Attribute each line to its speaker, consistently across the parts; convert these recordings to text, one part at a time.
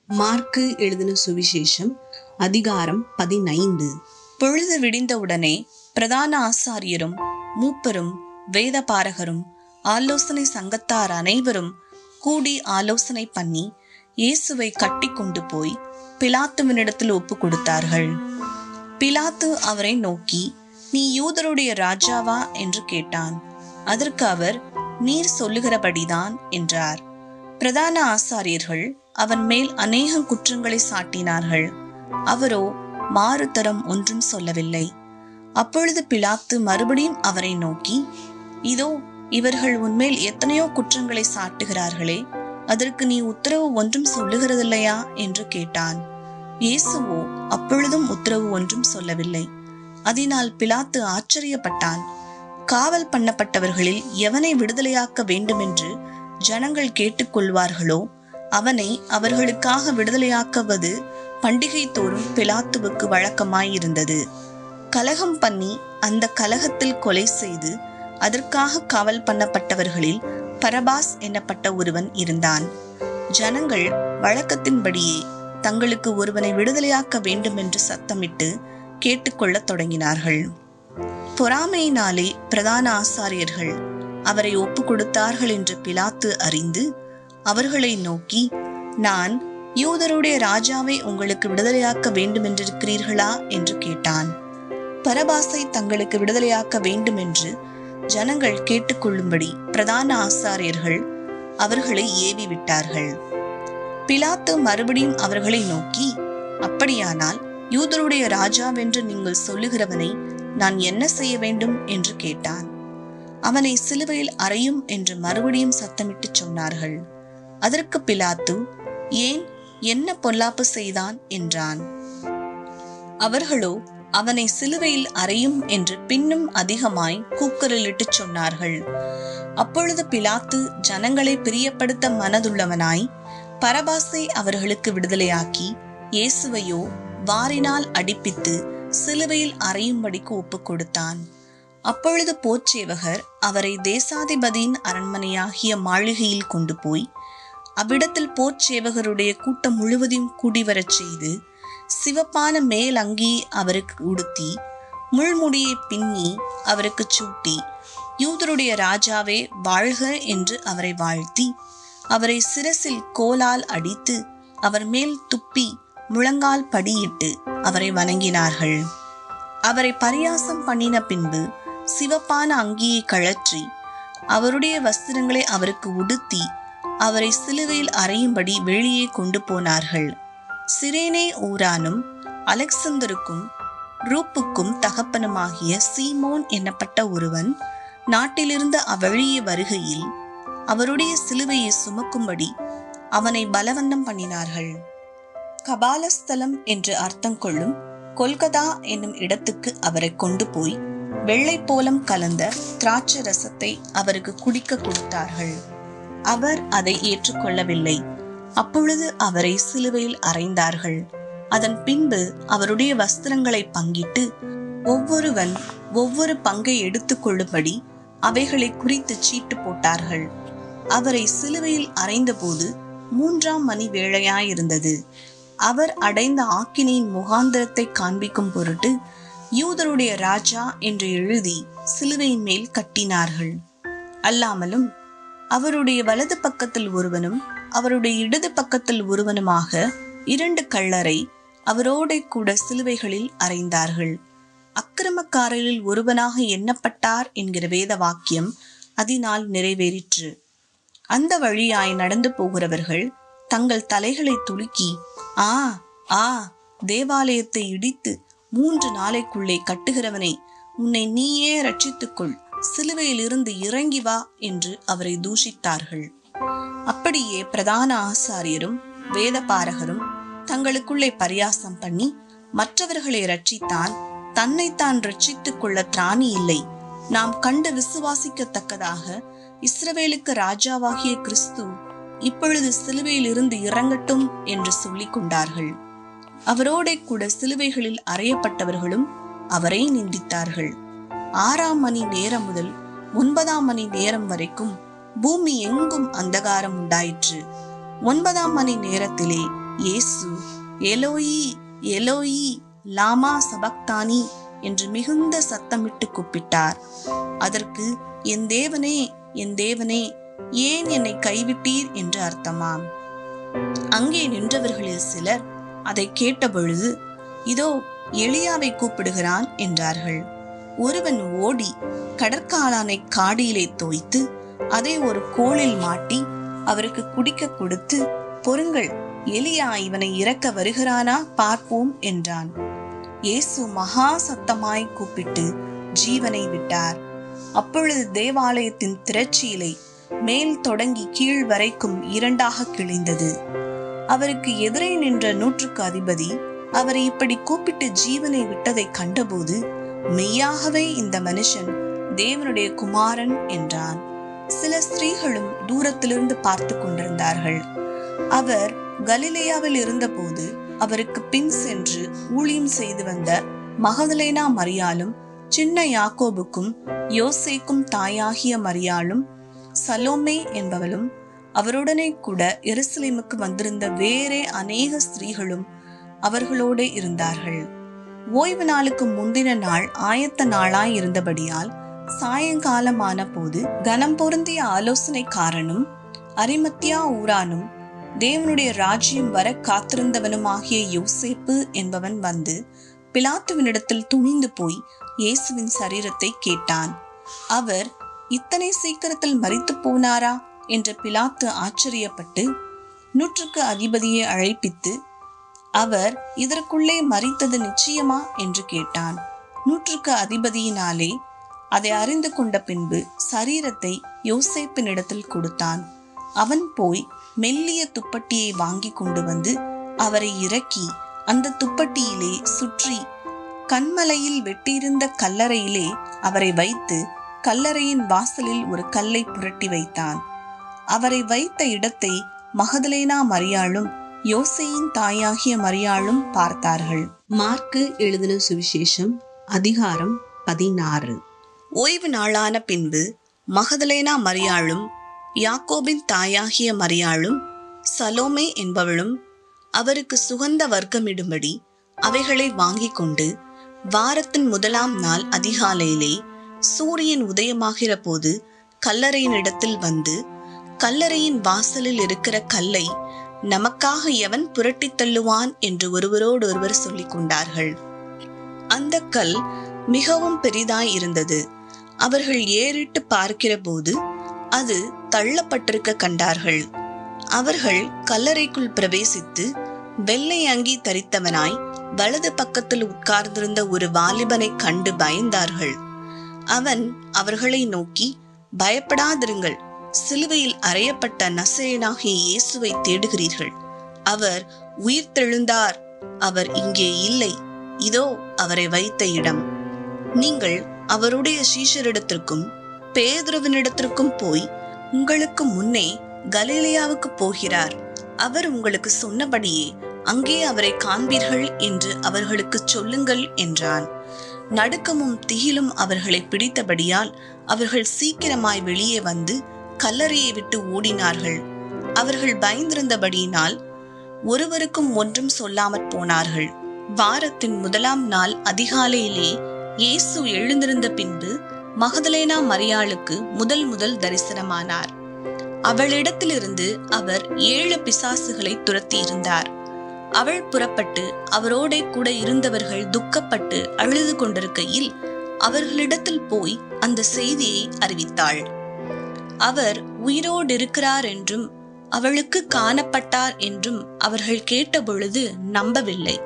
Speaker 1: Mark எழுதின சுவிசேஷம் அதிகாரம் 15.
Speaker 2: பொழுது விடிந்தவுடனே பிரதான ஆசாரியரும் மூப்பரும் வேதபாரகரும் ஆலோசனை சங்கத்தார் அனைவரும் கூடி ஆலோசனை பண்ணி இயேசுவை கட்டி கொண்டு போய் பிலாத்துவினிடத்தில் ஒப்பு கொடுத்தார்கள். பிலாத்து அவரை நோக்கி, நீ யூதருடைய ராஜாவா என்று கேட்டான். அதற்கு அவர், நீர் சொல்லுகிறபடிதான் என்றார். பிரதான ஆசாரியர்கள் அவன் மேல் அநேக குற்றங்களை சாட்டினார்கள். அவரோ மாறுதரம் ஒன்றும் சொல்லவில்லை. அப்பொழுது பிலாத்து மறுபடியும் அவரை நோக்கி, இதோ இவர்கள் உன்மேல் எத்தனையோ குற்றங்களை சாட்டுகிறார்களே, அதற்கு நீ உத்தரவு ஒன்றும் சொல்லுகிறதில்லையா என்று கேட்டான். இயேசுவோ அப்பொழுதும் உத்தரவு ஒன்றும் சொல்லவில்லை. அதனால் பிலாத்து ஆச்சரியப்பட்டான். காவல் பண்ணப்பட்டவர்களில் எவனை விடுதலையாக்க வேண்டுமென்று ஜனங்கள் கேட்டுக்கொள்வார்களோ அவனை அவர்களுக்காக விடுதலையாக்குவது பண்டிகை தோறும் பிலாத்துவுக்கு வழக்கமாயிருந்தது. கலகம் பண்ணி அந்த கலகத்தில் கொலை செய்து அதற்காக காவல் பண்ணப்பட்டவர்களில் பரபாஸ் என்னப்பட்ட ஒருவன் இருந்தான். ஜனங்கள் வழக்கத்தின்படியே தங்களுக்கு ஒருவனை விடுதலையாக்க வேண்டும் என்று சத்தமிட்டு கேட்டுக்கொள்ளத் தொடங்கினார்கள். பொறாமையினாலே பிரதான ஆசாரியர்கள் அவரை ஒப்பு கொடுத்தார்கள் என்று பிலாத்து அறிந்து அவர்களை நோக்கி, நான் யூதருடைய ராஜாவை உங்களுக்கு விடுதலையாக்க வேண்டும் என்றிருக்கிறீர்களா என்று கேட்டான். பரபாசை தங்களுக்கு விடுதலையாக்க வேண்டும் என்று ஜனங்கள் கேட்டுக்கொள்ளும்படி பிரதான ஆசாரியர்கள் அவர்களை ஏவி விட்டார்கள். பிலாத்து மறுபடியும் அவர்களை நோக்கி, அப்படியானால் யூதருடைய ராஜாவென்று நீங்கள் சொல்லுகிறவனை நான் என்ன செய்ய வேண்டும் என்று கேட்டான். அவனை சிலுவையில் அறையும் என்று மறுபடியும் சத்தமிட்டு சொன்னார்கள். அதற்கு பிலாத்து, ஏன், என்ன பொல்லாப்பு செய்தான் என்றான். அவர்களோ அவனை சிலுவையில் அறையும் என்று பின்னும் அதிகமாய் கூக்குரலிட்டு சொன்னார்கள். அப்பொழுது பிலாத்து ஜனங்களை பிரியப்படுத்த மனதுள்ளவனாய் பரபாசை அவர்களுக்கு விடுதலையாக்கி இயேசுவையோ வாரினால் அடிப்பித்து சிலுவையில் அறையும்படிக்கு ஒப்பு கொடுத்தான். அப்பொழுது போர்ச்சேவகர் அவரை தேசாதிபதியின் அரண்மனையாகிய மாளிகையில் கொண்டு போய் அவ்விடத்தில் போர்ச்சேவகருடைய கூட்டம் முழுவதையும் கூடிவரச் செய்து சிவப்பான மேல் அங்கியை அவருக்கு உடுத்தி முள்முடியை பின்னி அவருக்கு சூட்டி, யூதருடைய ராஜாவே வாழ்க என்று அவரை வாழ்த்தி அவரை சிரசில் கோலால் அடித்து அவர் மேல் துப்பி முழங்கால் படியிட்டு அவரை வணங்கினார்கள். அவரை பரியாசம் பண்ணின பின்பு சிவப்பான அங்கியை கழற்றி அவருடைய வஸ்திரங்களை அவருக்கு உடுத்தி அவரை சிலுவையில் அறையும்படி வெளியே கொண்டு போனார்கள். சிரேனே ஊரானும் அலெக்சந்தருக்கும் ரூப்புக்கும் தகப்பனுமாகிய சீமோன் என்னப்பட்ட ஒருவன் நாட்டிலிருந்து அவ்வழியே வருகையில் அவருடைய சிலுவையை சுமக்கும்படி அவனை பலவந்தம் பண்ணினார்கள். கபாலஸ்தலம் என்று அர்த்தம் கொள்ளும் கொல்கதா என்னும் இடத்துக்கு அவரை கொண்டு போய் வெள்ளை போலம் கலந்த திராட்சை ரசத்தை அவருக்கு குடிக்க கொடுத்தார்கள். அவர் அதை ஏற்றுக்கொள்ளவில்லை. அப்பொழுது அவரை சிலுவையில் அறைந்தார்கள். அதன் பின்பு அவருடைய வஸ்திரங்களை பங்கிட்டு ஒவ்வொருவன் ஒவ்வொரு பங்கை எடுத்துக்கொள்ளும்படி அவைகளை குறித்து சீட்டு போட்டார்கள். அவரை சிலுவையில் அறைந்தபோது 3ஆம் மணி வேளையாயிருந்தது. அவர் அடைந்த ஆக்கினையின் முகாந்திரத்தை காண்பிக்கும் பொருட்டு யூதருடைய ராஜா என்று எழுதி சிலுவையின் மேல் கட்டினார்கள். அல்லாமலும் அவருடைய வலது பக்கத்தில் ஒருவனும் அவருடைய இடது பக்கத்தில் ஒருவனுமாக 2 கள்ளரை அவரோட கூட சிலுவைகளில் அறைந்தார்கள். அக்கிரமக்காரரில் ஒருவனாக எண்ணப்பட்டார் என்கிற வேத வாக்கியம் அதனால் நிறைவேறிற்று. அந்த வழியாய் நடந்து போகிறவர்கள் தங்கள் தலைகளை துலுக்கி, ஆ ஆ, தேவாலயத்தை இடித்து 3 நாளைக்குள்ளே கட்டுகிறவனை, உன்னை நீயே ரட்சித்துக்கொள், சிலுவையில் இருந்து இறங்கி வா என்று அவரை தூஷித்தார்கள். அப்படியே பிரதான ஆசாரியரும் வேதபாரகரும் தங்களுக்குள்ளே பரியாசம் பண்ணி, மற்றவர்களை ரட்சித்தான், தன்னைத்தான் ரட்சித்துக் கொள்ள திராணி இல்லை, நாம் கண்டு விசுவாசிக்கத்தக்கதாக இஸ்ரவேலுக்கு ராஜாவாகிய கிறிஸ்து இப்பொழுது சிலுவையில் இருந்து இறங்கட்டும் என்று சொல்லிக் கொண்டார்கள். அவரோட கூட சிலுவைகளில் அறையப்பட்டவர்களும் அவரை நிந்தித்தார்கள். 6ஆம் மணி நேரம் முதல் 9ஆம் மணி நேரம் வரைக்கும் பூமி எங்கும் அந்தகாரம் உண்டாயிற்று. 9ஆம் மணி நேரத்திலே இயேசு எலோயி எலோயி லாமா சபக்தானி என்று மிகுந்த சத்தமிட்டு கூப்பிட்டார். அதற்கு என் தேவனே, என் தேவனே, ஏன் என்னை கைவிட்டீர் என்று அர்த்தமாம். அங்கே நின்றவர்களில் சிலர் அதை கேட்டபொழுது, இதோ எலியாவை கூப்பிடுகிறான் என்றார்கள். ஒருவன் ஓடி கடற்காளானை காடியிலே தோய்த்து அதை ஒரு கோலில் மாட்டி அவருக்கு குடிக்க கொடுத்து, பொறுங்கள், எலியா இவனை இறக்க வருகிறானா பார்ப்போம் என்றான். இயேசு மகா சத்தமாய் கூப்பிட்டு ஜீவனை விட்டார். அப்பொழுது தேவாலயத்தின் திரட்சியிலை மேல் தொடங்கி கீழ் வரைக்கும் இரண்டாக கிழிந்தது. அவருக்கு எதிரே நின்ற 100க்கு அதிபதி அவரை இப்படி கூப்பிட்டு ஜீவனை விட்டதை கண்டபோது, மெய்யாகவே இந்த மனுஷன் தேவனுடைய குமாரன் என்றான். சில ஸ்திரீகளும் தூரத்திலிருந்து பார்த்து கொண்டிருந்தார்கள். அவர் கலிலேயாவில் இருந்தபோது அவருக்கு பின் சென்று ஊழியம் செய்து வந்த மகதலேனா மரியாளும், சின்ன யாக்கோபுக்கும் யோசேக்கும் தாயாகிய மரியாளும், சலோமே என்பவளும், அவருடனே கூட எருசலேமுக்கு வந்திருந்த வேறே அநேக ஸ்திரீகளும் அவர்களோடு இருந்தார்கள். ஓய்வு நாளுக்கு முந்தின நாள் ஆயத்த நாளாய் இருந்தபடியால் சாயங்காலமான போது கனம் பொருந்திய ஆலோசனைக்காரனும் அரிமத்தியா ஊரானும் தேவனுடைய ராஜ்யம் வர காத்திருந்தவனுமாகிய யோசேப்பு என்பவன் வந்து பிலாத்துவினிடத்தில் துணிந்து போய் இயேசுவின் சரீரத்தை கேட்டான். அவர் இத்தனை சீக்கிரத்தில் மரித்து போனாரா என்று பிலாத்து ஆச்சரியப்பட்டு 100க்கு அதிபதியை அழைப்பித்து, அவர் இதற்குள்ளே மரித்தது நிச்சயமா என்று கேட்டான். 100க்கு அதிபதியினாலே அதை அறிந்து கொண்ட பின்பு சரீரத்தை யோசேப்பினிடத்தில் கொடுத்தான். அவன் போய் மெல்லிய துப்பட்டியை வாங்கி கொண்டு வந்து அவரை இறக்கி அந்த துப்பட்டியிலே சுற்றி கண்மலையில் வெட்டியிருந்த கல்லறையிலே அவரை வைத்து கல்லறையின் வாசலில் ஒரு கல்லை புரட்டி வைத்தான். அவரை வைத்த இடத்தை மகதலேனா மரியாளும் யோசேயின் தாயாகிய மரியாளும் பார்த்தார்கள்.
Speaker 1: மார்க்கு எழுதின சுவிசேஷம் அதிகாரம் 16.
Speaker 2: ஓய்வு நாளான பின்பு மகதலேனா மரியாளும் யாக்கோபின் தாயாகிய மரியாளும் சலோமே என்பவளும் அவருக்கு சுகந்த வர்க்கமிடும்படி அவைகளை வாங்கி கொண்டு வாரத்தின் முதலாம் நாள் அதிகாலையிலே சூரியன் உதயமாகிற போது கல்லறையின் இடத்தில் வந்து, கல்லறையின் வாசலில் இருக்கிற கல்லை நமக்காக எவன் புரட்டி தள்ளுவான் என்று ஒருவரோடொருவர் சொல்லிக் கொண்டார்கள். அந்த கல் மிகவும் பெரிதாய் இருந்தது. அவர்கள் ஏறிட்டு பார்க்கிற போது அது தள்ளப்பட்டிருக்க கண்டார்கள். அவர்கள் கல்லறைக்குள் பிரவேசித்து வெள்ளை அங்கி தரித்தவனாய் வலது பக்கத்தில் உட்கார்ந்திருந்த ஒரு வாலிபனை கண்டு பயந்தார்கள். அவன் அவர்களை நோக்கி, பயப்படாதிருங்கள், சிலுவையில் அறையப்பட்ட நசரேயனாகிய இயேசுவை தேடுகிறீர்கள். அவர் உயிர்த்தெழுந்தார். அவர் இங்கே இல்லை. இதோ அவரை வைத்த இடம். நீங்கள் அவருடைய சீஷரிடத்திற்கும் பேதுருவினிடத்திற்கும் போய், உங்களுக்கு முன்னே கலிலேயாவுக்கு போகிறார், அவர் உங்களுக்கு சொன்னபடியே அங்கே அவரை காண்பீர்கள் என்று அவர்களுக்கு சொல்லுங்கள் என்றான். நடுக்கமும் திகிலும் அவர்களை பிடித்தபடியால் அவர்கள் சீக்கிரமாய் வெளியே வந்து கல்லறையை விட்டு ஓடினார்கள். அவர்கள் பயந்திருந்தபடியினால் ஒருவருக்கும் ஒன்றும் சொல்லாமற் போனார்கள். வாரத்தின் முதலாம் நாள் அதிகாலையிலே இயேசு எழுந்திருந்த பின்பு மகதலேனா மரியாளுக்கு முதல் தரிசனமானார். அவளிடத்திலிருந்து அவர் 7 பிசாசுகளை துரத்தி இருந்தார். அவள் புறப்பட்டு அவரோட கூட இருந்தவர்கள் துக்கப்பட்டு அழுது கொண்டிருக்கையில் அவர்களிடத்தில் போய் அந்த செய்தியை அறிவித்தாள். அவர் உயிரோடு இருக்கிறார் என்றும் அவளுக்கு காணப்பட்டார் என்றும் அவர்கள் கேட்டபொழுது நம்பவில்லை.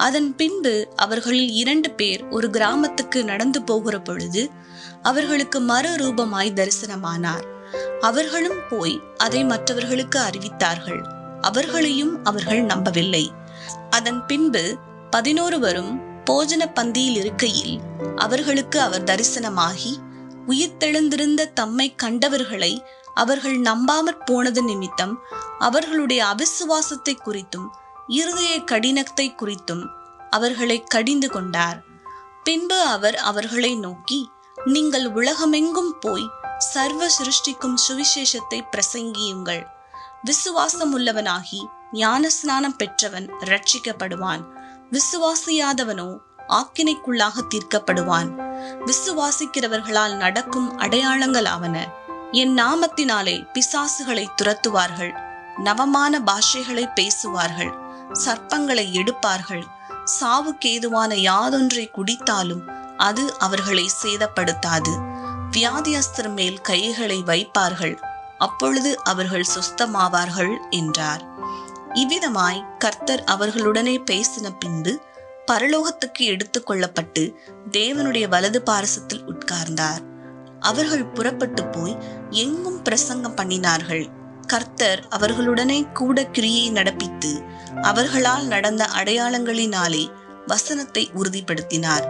Speaker 2: அதன் பின்பு அவர்களில் 2 பேர் ஒரு கிராமத்துக்கு நடந்து போகிற பொழுது அவர்களுக்கு மறுரூபமாய் தரிசனமானார். அவர்களும் போய் அதை மற்றவர்களுக்கு அறிவித்தார்கள். அவர்களையும் அவர்கள் நம்பவில்லை. அதன் பின்பு 11 போஜன பந்தியில் இருக்கையில் அவர்களுக்கு அவர் தரிசனமாகி, உயிர்த்தெழுந்திருந்த தம்மை கண்டவர்களை அவர்கள் நம்பாமற் போனது நிமித்தம் அவர்களுடைய அவிசுவாசத்தை குறித்தும் இருதய கடினத்தை குறித்தும் அவர்களை கடிந்து கொண்டார். பின்பு அவர் அவர்களை நோக்கி, நீங்கள் உலகமெங்கும் போய் சர்வ சிருஷ்டிக்கும் சுவிசேஷத்தை பிரசங்கியுங்கள். விசுவாசம் உள்ளவனாகி ஞானஸ்நானம் பெற்றவன் இரட்சிக்கப்படுவான், விசுவாசியாதவனோ ஆக்கினைக்குள்ளாக தீர்க்கப்படுவான். விசுவாசிக்கிறவர்களால் நடக்கும் அடையாளங்கள் ஆவன: என் நாமத்தினாலே பிசாசுகளை துரத்துவார்கள், நவமான பாஷைகளை பேசுவார்கள், சர்ப்பங்களை எடுப்பார்கள், சாவுக்கேதுவான யாதொன்றை குடித்தாலும் அது அவர்களை சேதப்படுத்தாது, வியாதியஸ்தர் மேல் கைகளை வைப்பார்கள், அப்பொழுது அவர்கள் சுஸ்தமாவார்கள் என்றார். இவ்விதமாய் கர்த்தர் அவர்களுடனே பேசின பின்பு பரலோகத்துக்கு எடுத்துக் கொள்ளப்பட்டு தேவனுடைய வலது பாரசத்தில் உட்கார்ந்தார். அவர்கள் புறப்பட்டு போய் எங்கும் பிரசங்கம் பண்ணினார்கள். கர்த்தர் அவர்களுடனே கூட கிரியை நடப்பித்து அவர்களால் நடந்த அடையாளங்களினாலே வசனத்தை உறுதிப்படுத்தினார்.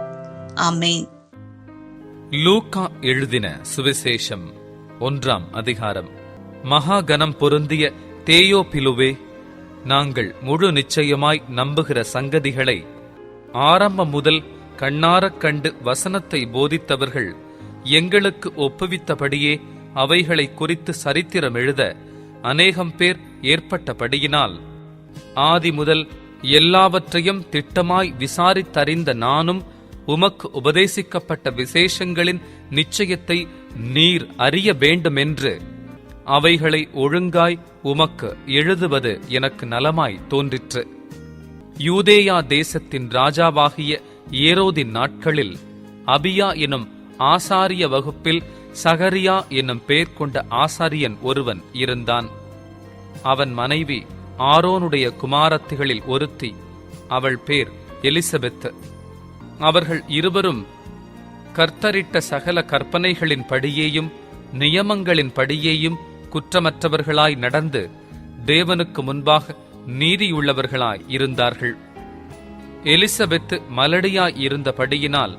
Speaker 2: ஆமென்.
Speaker 3: லூக்கா எழுதின சுவிசேஷம் 1ஆம் அதிகாரம். மகா கனம் பொருந்திய தேயோபிலுவே, நாங்கள் முழு நிச்சயமாய் நம்புகிற சங்கதிகளை ஆரம்பம் முதல் கண்ணாரக் கண்டு வசனத்தை போதித்தவர்கள் எங்களுக்கு ஒப்புவித்தபடியே அவைகளை குறித்து சரித்திரம் எழுத அநேகம் பேர் ஏற்பட்டபடியினால் ஆதி முதல் எல்லாவற்றையும் திட்டமாய் விசாரித்தறிந்த நானும் உமக்கு உபதேசிக்கப்பட்ட விசேஷங்களின் நிச்சயத்தை நீர் அறிய வேண்டுமென்று அவைகளை ஒழுங்காய் உமக்கு எழுதுவது எனக்கு நலமாய் தோன்றிற்று. யூதேயா தேசத்தின் ராஜாவாகிய ஏரோதின் நாட்களில் அபியா எனும் ஆசாரிய வகுப்பில் சகரியா என்னும் பெயர் கொண்ட ஆசாரியன் ஒருவன் இருந்தான். அவன் மனைவி ஆரோனுடைய குமாரத்திகளில் ஒருத்தி, அவள் பேர் எலிசபெத். அவர்கள் இருவரும் கர்த்தரிட்ட சகல கற்பனைகளின் படியேயும் நியமங்களின் படியேயும் குற்றமற்றவர்களாய் நடந்து தேவனுக்கு முன்பாக நீதியுள்ளவர்களாய் இருந்தார்கள். எலிசபெத் மலடியாய் இருந்தபடியினால்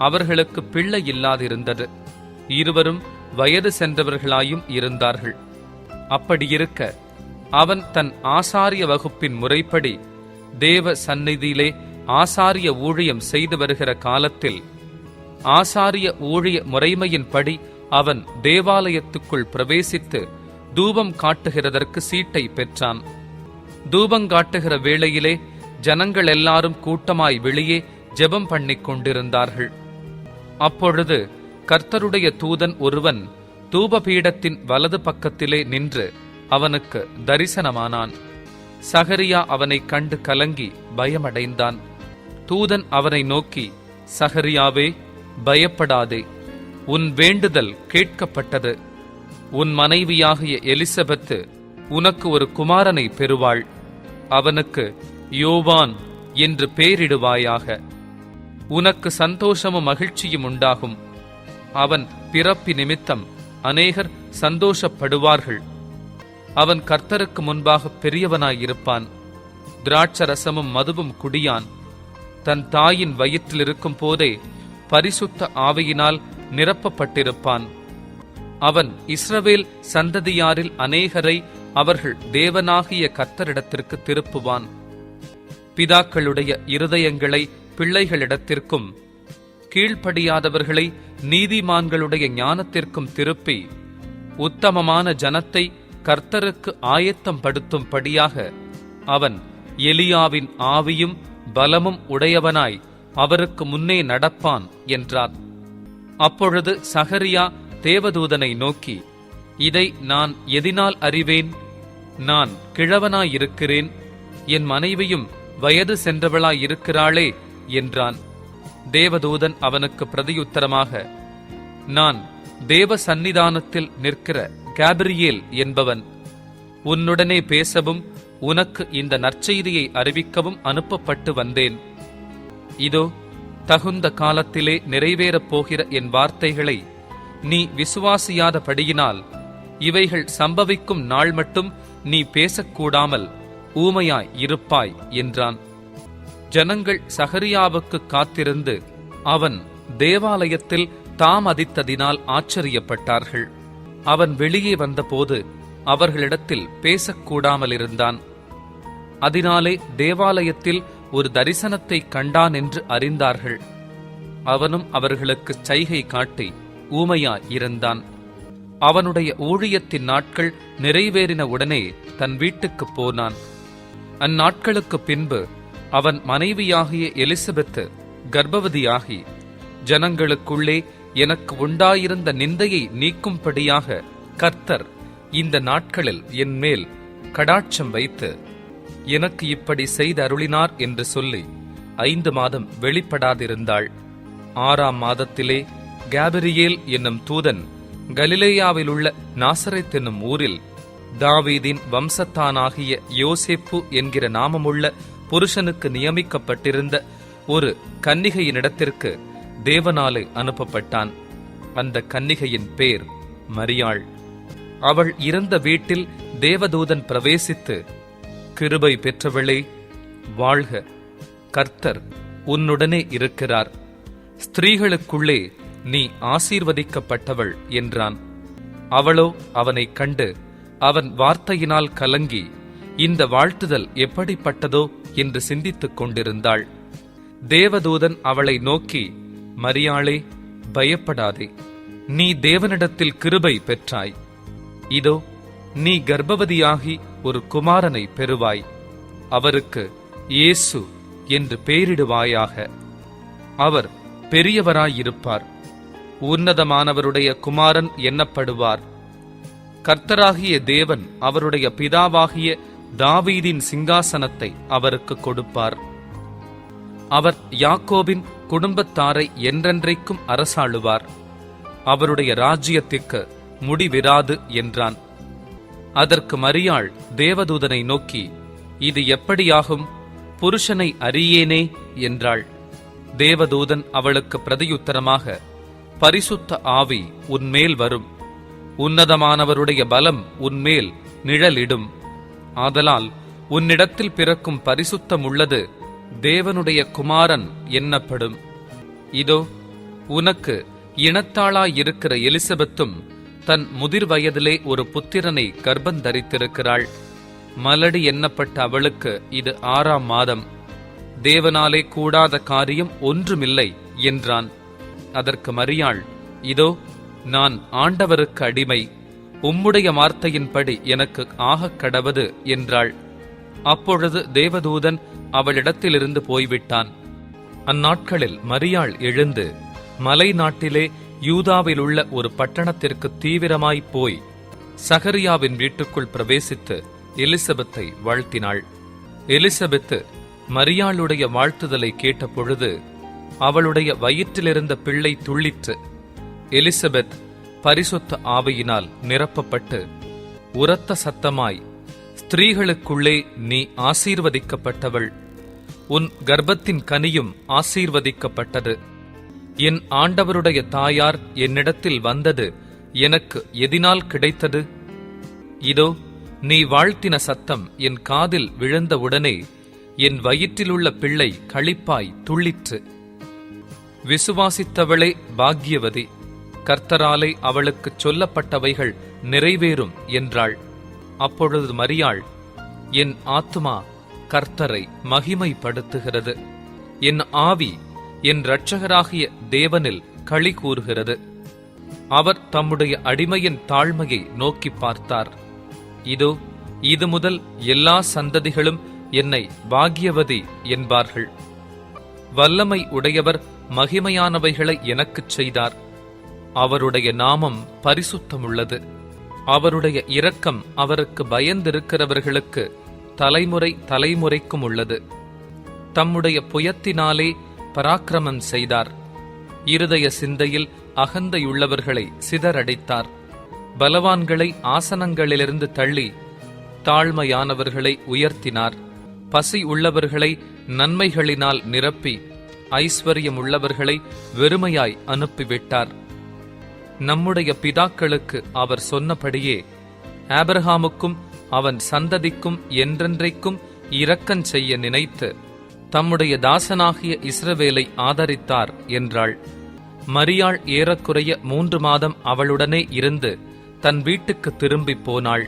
Speaker 3: அவர்களுக்கு பிள்ளை இல்லாதிருந்தது. இருவரும் வயது சென்றவர்களாயும் இருந்தார்கள். அப்படியிருக்க அவன் தன் ஆசாரிய வகுப்பின் முறைப்படி தேவ சந்நிதியிலே ஆசாரிய ஊழியம் செய்து வருகிற காலத்தில் ஆசாரிய ஊழிய முறைமையின்படி அவன் தேவாலயத்துக்குள் பிரவேசித்து தூபம் காட்டுகிறதற்கு சீட்டை பெற்றான். தூபங்காட்டுகிற வேளையிலே ஜனங்கள் எல்லாரும் கூட்டமாய் வெளியே ஜெபம் பண்ணிக் கொண்டிருந்தார்கள். அப்பொழுது கர்த்தருடைய தூதன் ஒருவன் தூபபீடத்தின் வலது பக்கத்திலே நின்று அவனுக்கு தரிசனமானான். சகரியா அவனை கண்டு கலங்கி பயமடைந்தான். தூதன் அவனை நோக்கி, சகரியாவே, பயப்படாதே, உன் வேண்டுதல் கேட்கப்பட்டது. உன் மனைவியாகிய எலிசபெத்து உனக்கு ஒரு குமாரனை பெறுவாள். அவனுக்கு யோவான் என்று பெயரிடுவாயாக. உனக்கு சந்தோஷமும் மகிழ்ச்சியும் உண்டாகும். அவன் பிறப்பி நிமித்தம் அநேகர் சந்தோஷப்படுவார்கள். அவன் கர்த்தருக்கு முன்பாக பெரியவனாயிருப்பான். திராட்சரசமும் மதுவும் குடியான். தன் தாயின் வயிற்றிலிருக்கும் போதே பரிசுத்த ஆவியினால் நிரப்பப்பட்டிருப்பான். அவன் இஸ்ரவேல் சந்ததியாரில் அநேகரை அவர்கள் தேவனாகிய கர்த்தரிடத்திற்கு திருப்புவான். பிதாக்களுடைய இருதயங்களை பிள்ளைகளிடத்திற்கும் கீழ்ப்படியாதவர்களை நீதிமான்களுடைய ஞானத்திற்கும் திருப்பி உத்தமமான ஜனத்தை கர்த்தருக்கு ஆயத்தம் படுத்தும்படியாக அவன் எலியாவின் ஆவியும் பலமும் உடையவனாய் அவருக்கு முன்னே நடப்பான் என்றார். அப்பொழுது சகரியா தேவதூதனை நோக்கி, இதை நான் எதினால் அறிவேன்? நான் கிழவனாயிருக்கிறேன், என் மனைவியும் வயது சென்றவளாயிருக்கிறாளே என்றான். தேவதூதன் அவனுக்கு பிரதியுத்தரமாக, நான் தேவ சந்நிதானத்தில் நிற்கிற காபிரியேல் என்பவன். உன்னுடனே பேசவும் உனக்கு இந்த நற்செய்தியை அறிவிக்கவும் அனுப்பப்பட்டு வந்தேன். இதோ, தகுந்த காலத்திலே நிறைவேறப் போகிற என் வார்த்தைகளை நீ விசுவாசியாதபடியினால் இவைகள் சம்பவிக்கும் நாள் மட்டும் நீ பேசக்கூடாமல் ஊமையாய் இருப்பாய் என்றான். ஜனங்கள் சகரியாவுக்கு காத்திருந்து அவன் தேவாலயத்தில் தாமதித்ததினால் ஆச்சரியப்பட்டார்கள். அவன் வெளியே வந்தபோது அவர்களிடத்தில் பேசக்கூடாமல் இருந்தான். அதனாலே தேவாலயத்தில் ஒரு தரிசனத்தை கண்டான் என்று அறிந்தார்கள். அவனும் அவர்களுக்கு சைகை காட்டி ஊமையாய் இருந்தான். அவனுடைய ஊழியத்தின் நாட்கள் நிறைவேறின உடனே தன் வீட்டுக்குப் போனான். அந்நாட்களுக்கு பின்பு அவன் மனைவியாகிய எலிசபெத்து கர்ப்பவதியாகி, ஜனங்களுக்குள்ளே எனக்கு உண்டாயிருந்த நிந்தையை நீக்கும்படியாக கர்த்தர் இந்த நாட்களில் என் மேல் கடாட்சம் வைத்து எனக்கு இப்படி செய்து அருளினார் என்று சொல்லி 5 மாதம் வெளிப்படாதிருந்தாள். 6ஆம் மாதத்திலே காபிரியேல் என்னும் தூதன் கலிலேயாவில் உள்ள நாசரேத் என்னும் ஊரில் தாவீதின் வம்சத்தானாகிய யோசேப்பு என்கிற நாமமுள்ள புருஷனுக்கு நியமிக்கப்பட்டிருந்த ஒரு கன்னிகையினிடத்திற்கு தேவனாலே அனுப்பப்பட்டான். அந்த கன்னிகையின் பேர் மரியாள். அவள் இருந்த வீட்டில் தேவதூதன் பிரவேசித்து, கிருபை பெற்றவளே வாழ்க, கர்த்தர் உன்னுடனே இருக்கிறார், ஸ்திரீகளுக்குள்ளே நீ ஆசீர்வதிக்கப்பட்டவள் என்றான். அவளோ அவனைக் கண்டு அவன் வார்த்தையினால் கலங்கி, இந்த வாழ்த்துதல் எப்படிப்பட்டதோ என்று சிந்தித்துக் கொண்டிருந்தாள். தேவதூதன் அவளை நோக்கி, மரியாளே, பயப்படாதே, நீ தேவனிடத்தில் கிருபை பெற்றாய். இதோ நீ கர்ப்பவதியாகி ஒரு குமாரனை பெறுவாய். அவருக்கு இயேசு என்று பெயரிடுவாயாக. அவர் பெரியவராயிருப்பார், உன்னதமானவருடைய குமாரன் எண்ணப்படுவார். கர்த்தராகிய தேவன் அவருடைய பிதாவாகிய தாவீதின் சிங்காசனத்தை அவருக்கு கொடுப்பார். அவர் யாக்கோபின் குடும்பத்தாரை என்றென்றைக்கும் அரசாளுவார். அவருடைய ராஜ்யத்திற்கு முடிவிராது என்றான். அதற்கு மரியாள் தேவதூதனை நோக்கி, இது எப்படியாகும்? புருஷனை அறியேனே என்றாள். தேவதூதன் அவளுக்கு பிரதியுத்தரமாக, பரிசுத்த ஆவி உன்மேல் வரும், உன்னதமானவருடைய பலம் உன்மேல் நிழலிடும். ஆதலால் உன்னிடத்தில் பிறக்கும் பரிசுத்தம் உள்ளது தேவனுடைய குமாரன் எண்ணப்படும். இதோ உனக்கு இனத்தாளாயிருக்கிற எலிசபெத்தும் தன் முதிர் வயதிலே ஒரு புத்திரனை கர்ப்பந்தரித்திருக்கிறாள். மலடி எண்ணப்பட்ட அவளுக்கு இது 6ஆம் மாதம். தேவனாலே கூடாத காரியம் ஒன்றுமில்லை என்றான். அதற்கு மரியாள், இதோ நான் ஆண்டவருக்கு அடிமை, உம்முடைய வார்த்தையின்படி எனக்கு ஆகக் கடவது என்றாள். அப்பொழுது தேவதூதன் அவளிடத்திலிருந்து போய்விட்டான். அந்நாட்களில் மரியாள் எழுந்து மலை நாட்டிலே யூதாவில் உள்ள ஒரு பட்டணத்திற்கு தீவிரமாய் போய் சகரியாவின் வீட்டுக்குள் பிரவேசித்து எலிசபெத்தை வாழ்த்தினாள். எலிசபெத்து மரியாளுடைய வாழ்த்துதலை கேட்டபொழுது அவளுடைய வயிற்றிலிருந்த பிள்ளை துள்ளிற்று. எலிசபெத் பரிசுத்த ஆவியினால் நிரப்பப்பட்டு உரத்த சத்தமாய், ஸ்திரீகளுக்குள்ளே நீ ஆசீர்வதிக்கப்பட்டவள், உன் கர்ப்பத்தின் கனியும் ஆசீர்வதிக்கப்பட்டது. என் ஆண்டவருடைய தாயார் என்னிடத்தில் வந்தது எனக்கு எதினால் கிடைத்தது? இதோ நீ வாழ்த்தின சத்தம் என் காதில் விழுந்தவுடனே என் வயிற்றிலுள்ள பிள்ளை களிப்பாய் துள்ளிற்று. விசுவாசித்தவளே பாக்கியவதி, கர்த்தராலே அவளுக்குச் சொல்லப்பட்டவைகள் நிறைவேறும் என்றாள். அப்பொழுது மரியாள், என் ஆத்துமா கர்த்தரை மகிமைப்படுத்துகிறது, என் ஆவி என் இரட்சகராகிய தேவனில் களி கூறுகிறது. அவர் தம்முடைய அடிமையின் தாழ்மையை நோக்கி பார்த்தார். இதோ இது முதல் எல்லா சந்ததிகளும் என்னை பாக்கியவதி என்பார்கள். வல்லமை உடையவர் மகிமையானவைகளை எனக்குச் செய்தார். அவருடைய நாமம் பரிசுத்தமுள்ளது. அவருடைய இரக்கம் அவருக்கு பயந்திருக்கிறவர்களுக்கு தலைமுறை தலைமுறைக்கும் உள்ளது. தம்முடைய புயத்தினாலே பராக்கிரமம் செய்தார். இருதய சிந்தையில் அகந்தையுள்ளவர்களை சிதறடித்தார். பலவான்களை ஆசனங்களிலிருந்து தள்ளி தாழ்மையானவர்களை உயர்த்தினார். பசி உள்ளவர்களை நன்மைகளினால் நிரப்பி ஐஸ்வர்யம் உள்ளவர்களை வெறுமையாய் அனுப்பிவிட்டார். நம்முடைய பிதாக்களுக்கு அவர் சொன்னபடியே ஆபிரகாமுக்கும் அவன் சந்ததிக்கும் என்றென்றைக்கும் இரக்கஞ் செய்ய நினைத்து தம்முடைய தாசனாகிய இஸ்ரவேலை ஆதரித்தார் என்றாள். மரியாள் ஏறக்குறைய 3 மாதம் அவளுடனே இருந்து தன் வீட்டுக்கு திரும்பி போனாள்.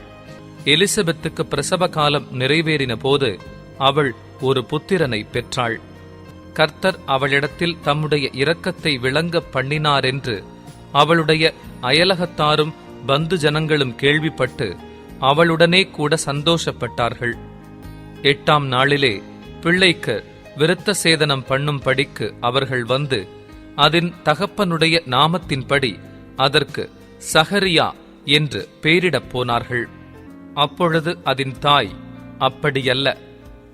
Speaker 3: எலிசபெத்துக்கு பிரசவ காலம் நிறைவேறின போது அவள் ஒரு புத்திரனை பெற்றாள். கர்த்தர் அவளிடத்தில் தம்முடைய இரக்கத்தை விளங்க பண்ணினாரென்று அவளுடைய அயலகத்தாரும் பந்து ஜனங்களும் கேள்விப்பட்டு அவளுடனே கூட சந்தோஷப்பட்டார்கள். 8ஆம் நாளிலே பிள்ளைக்கு விருத்த சேதனம் பண்ணும்படிக்கு அவர்கள் வந்து அதன் தகப்பனுடைய நாமத்தின்படி அதற்கு சகரியா என்று பெயரிடப் போனார்கள். அப்பொழுது அதன் தாய், அப்படியல்ல,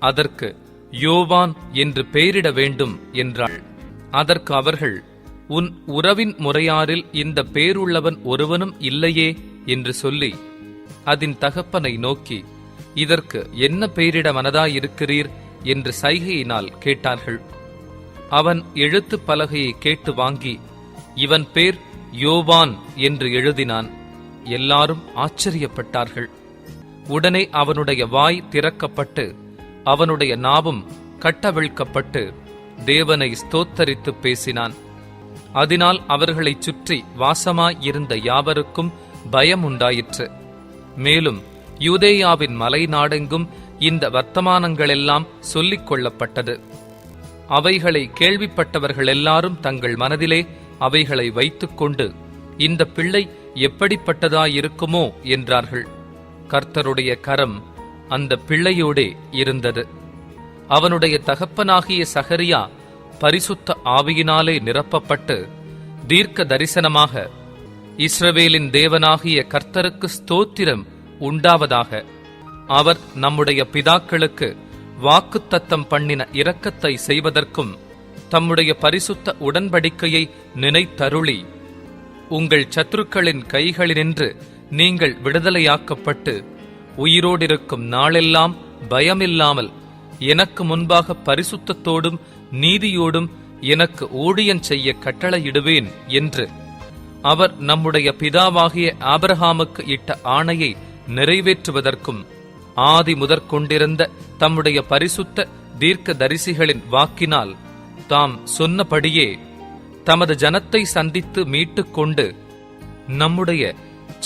Speaker 3: அதற்கு யோவான் என்று பெயரிட வேண்டும் என்றாள். அதற்கு அவர்கள், உன் உறவின் முறையாரில் இந்த பேருள்ளவன் ஒருவனும் இல்லையே என்று சொல்லி அதன் தகப்பனை நோக்கி, இதற்கு என்ன பெயரிட மனதாயிருக்கிறீர் என்று சைகையினால் கேட்டார்கள். அவன் எழுத்து பலகையை கேட்டு வாங்கி இவன் பேர் யோவான் என்று எழுதினான். எல்லாரும் ஆச்சரியப்பட்டார்கள். உடனே அவனுடைய வாய் திறக்கப்பட்டு அவனுடைய நாவும் கட்டவிழ்க்கப்பட்டு தேவனை ஸ்தோத்தரித்து பேசினான். அதனால் அவர்களைச் சுற்றி வாசமாயிருந்த யாவருக்கும் பயம் உண்டாயிற்று. மேலும் யூதேயாவின் மலை நாடெங்கும் இந்த வர்த்தமானங்களெல்லாம் சொல்லிக் கொள்ளப்பட்டது. அவைகளை கேள்விப்பட்டவர்கள் எல்லாரும் தங்கள் மனதிலே அவைகளை வைத்துக்கொண்டு, இந்த பிள்ளை எப்படிப்பட்டதாயிருக்குமோ என்றார்கள். கர்த்தருடைய கரம் அந்த பிள்ளையோடே இருந்தது. அவனுடைய தகப்பனாகிய சகரியா பரிசுத்த ஆவியினாலே நிரப்பப்பட்டு தீர்க்க தரிசனமாக, இஸ்ரவேலின் தேவனாகிய கர்த்தருக்கு ஸ்தோத்திரம் உண்டாவதாக, அவர் நம்முடைய பிதாக்களுக்கு வாக்குத்தத்தம் பண்ணின இரக்கத்தை செய்வதற்கும் தம்முடைய பரிசுத்த உடன்படிக்கையை நினைத்தருளி உங்கள் சத்துருக்களின் கைகளினின்று நீங்கள் விடுதலையாக்கப்பட்டு உயிரோடிருக்கும் நாளெல்லாம் பயமில்லாமல் எனக்கு முன்பாக பரிசுத்தத்தோடும் நீதியோடும் எனக்கு ஊழியம் செய்ய கட்டளையிடுவேன் என்று அவர் நம்முடைய பிதாவாகிய ஆபிரகாமுக்கு இட்ட ஆணையை நிறைவேற்றுவதற்கும் ஆதி முதற்கொண்டிருந்த தம்முடைய பரிசுத்த தீர்க்க தரிசிகளின் வாக்கினால் தாம் சொன்னபடியே தமது ஜனத்தை சந்தித்து மீட்டுக்கொண்டு நம்முடைய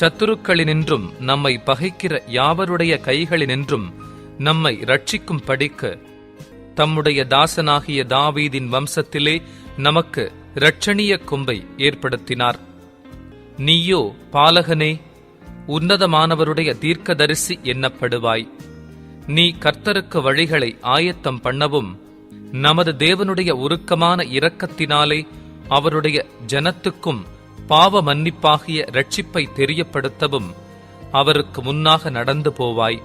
Speaker 3: சத்துருக்களினின்றும் நம்மை பகைக்கிற யாவருடைய கைகளினின்றும் நம்மை ரட்சிக்கும் படிக்க தம்முடைய தாசனாகிய தாவீதின் வம்சத்திலே நமக்கு இரட்சணிய கொம்பை ஏற்படுத்தினார். நீயோ பாலகனே, உன்னதமானவருடைய தீர்க்கதரிசி என்னப்படுவாய். நீ கர்த்தருக்கு வழிகளை ஆயத்தம் பண்ணவும் நமது தேவனுடைய உருக்கமான இரக்கத்தினாலே அவருடைய ஜனத்துக்கும் பாவ மன்னிப்பாகிய இரட்சிப்பை தெரியப்படுத்தவும் அவருக்கு முன்னாக நடந்து போவாய்.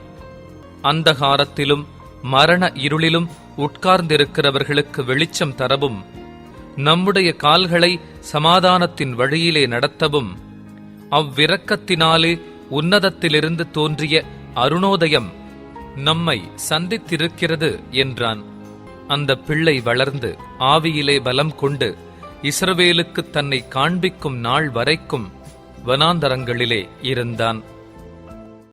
Speaker 3: அந்தகாரத்திலும் மரண இருளிலும் உட்கார்ந்திருக்கிறவர்களுக்கு வெளிச்சம் தரவும் நம்முடைய கால்களை சமாதானத்தின் வழியிலே நடத்தவும் அவ்விரக்கத்தினாலே உன்னதத்திலிருந்து தோன்றிய அருணோதயம் நம்மை சந்தித்திருக்கிறது என்றான். அந்த பிள்ளை வளர்ந்து ஆவியிலே பலம் கொண்டு இஸ்ரவேலுக்கு தன்னை காண்பிக்கும் நாள் வரைக்கும் வனாந்தரங்களிலே இருந்தான்.